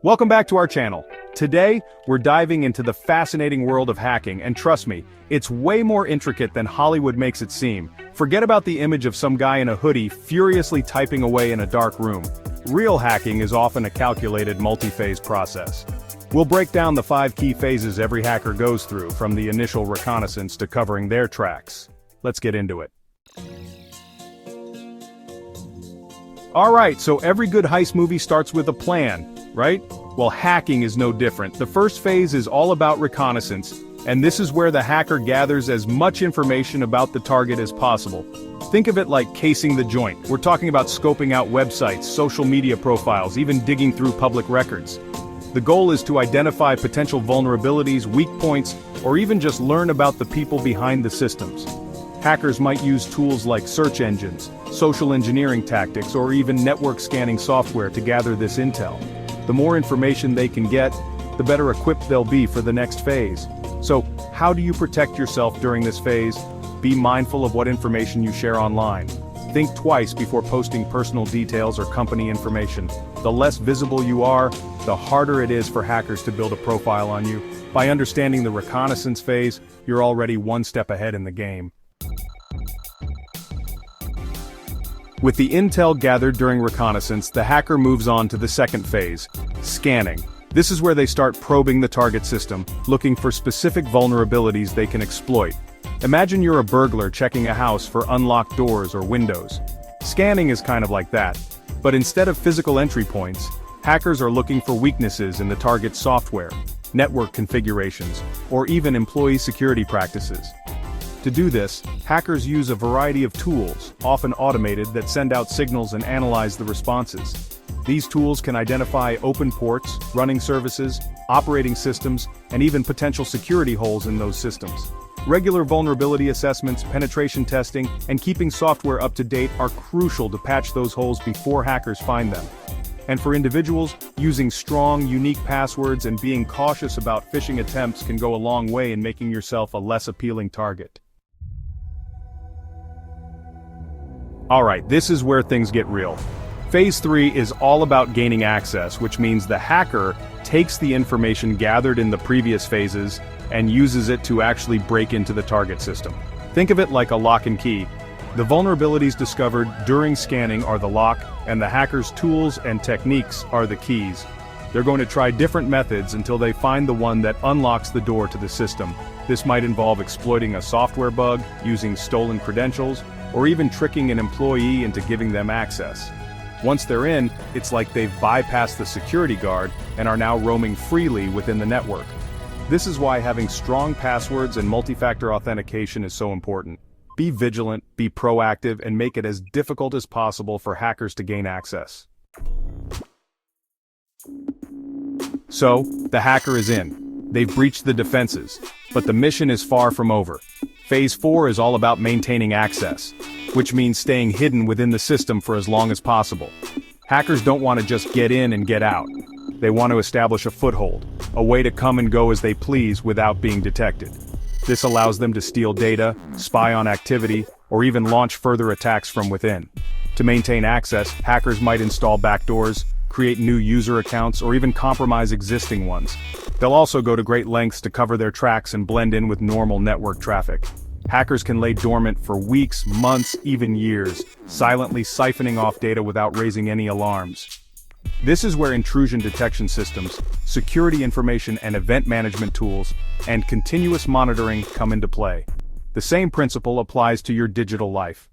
Welcome back to our channel. Today, we're diving into the fascinating world of hacking, and trust me, it's way more intricate than Hollywood makes it seem. Forget about the image of some guy in a hoodie furiously typing away in a dark room. Real hacking is often a calculated multi-phase process. We'll break down the 5 key phases every hacker goes through, from the initial reconnaissance to covering their tracks. Let's get into it. Alright, so every good heist movie starts with a plan, right? Well, hacking is no different. The first phase is all about reconnaissance, and this is where the hacker gathers as much information about the target as possible. Think of it like casing the joint. We're talking about scoping out websites, social media profiles, even digging through public records. The goal is to identify potential vulnerabilities, weak points, or even just learn about the people behind the systems. Hackers might use tools like search engines, social engineering tactics, or even network scanning software to gather this intel. The more information they can get, the better equipped they'll be for the next phase. So, how do you protect yourself during this phase? Be mindful of what information you share online. Think twice before posting personal details or company information. The less visible you are, the harder it is for hackers to build a profile on you. By understanding the reconnaissance phase, you're already one step ahead in the game. With the intel gathered during reconnaissance, the hacker moves on to the second phase, scanning. This is where they start probing the target system, looking for specific vulnerabilities they can exploit. Imagine you're a burglar checking a house for unlocked doors or windows. Scanning is kind of like that, but instead of physical entry points, hackers are looking for weaknesses in the target's software, network configurations, or even employee security practices. To do this, hackers use a variety of tools, often automated, that send out signals and analyze the responses. These tools can identify open ports, running services, operating systems, and even potential security holes in those systems. Regular vulnerability assessments, penetration testing, and keeping software up to date are crucial to patch those holes before hackers find them. And for individuals, using strong, unique passwords and being cautious about phishing attempts can go a long way in making yourself a less appealing target. Alright, this is where things get real. Phase 3 is all about gaining access, which means the hacker takes the information gathered in the previous phases and uses it to actually break into the target system. Think of it like a lock and key. The vulnerabilities discovered during scanning are the lock, and the hacker's tools and techniques are the keys. They're going to try different methods until they find the one that unlocks the door to the system. This might involve exploiting a software bug, using stolen credentials, or even tricking an employee into giving them access. Once they're in, it's like they've bypassed the security guard and are now roaming freely within the network. This is why having strong passwords and multi-factor authentication is so important. Be vigilant, be proactive, and make it as difficult as possible for hackers to gain access. So, the hacker is in. They've breached the defenses, but the mission is far from over. Phase 4 is all about maintaining access, which means staying hidden within the system for as long as possible. Hackers don't want to just get in and get out. They want to establish a foothold, a way to come and go as they please without being detected. This allows them to steal data, spy on activity, or even launch further attacks from within. To maintain access, hackers might install backdoors, create new user accounts, or even compromise existing ones. They'll also go to great lengths to cover their tracks and blend in with normal network traffic. Hackers can lay dormant for weeks, months, even years, silently siphoning off data without raising any alarms. This is where intrusion detection systems, security information and event management tools, and continuous monitoring come into play. The same principle applies to your digital life.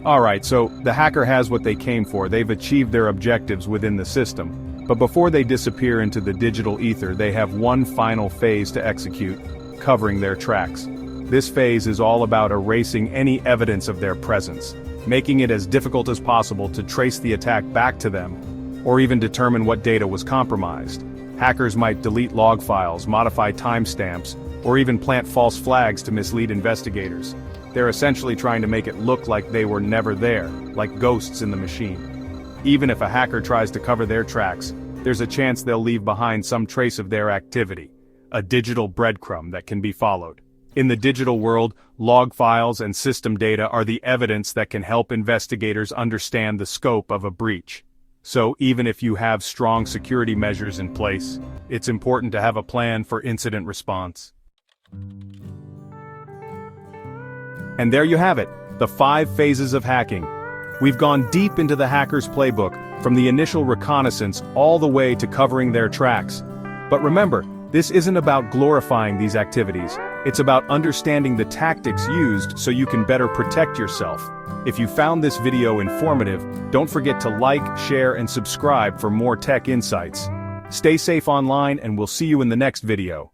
Alright, so the hacker has what they came for. They've achieved their objectives within the system. But before they disappear into the digital ether, they have one final phase to execute, covering their tracks. This phase is all about erasing any evidence of their presence, making it as difficult as possible to trace the attack back to them, or even determine what data was compromised. Hackers might delete log files, modify timestamps, or even plant false flags to mislead investigators. They're essentially trying to make it look like they were never there, like ghosts in the machine. Even if a hacker tries to cover their tracks, there's a chance they'll leave behind some trace of their activity, a digital breadcrumb that can be followed. In the digital world, log files and system data are the evidence that can help investigators understand the scope of a breach. So even if you have strong security measures in place, it's important to have a plan for incident response. And there you have it, the 5 phases of hacking. We've gone deep into the hacker's playbook, from the initial reconnaissance all the way to covering their tracks. But remember, this isn't about glorifying these activities. It's about understanding the tactics used so you can better protect yourself. If you found this video informative, don't forget to like, share, and subscribe for more tech insights. Stay safe online, and we'll see you in the next video.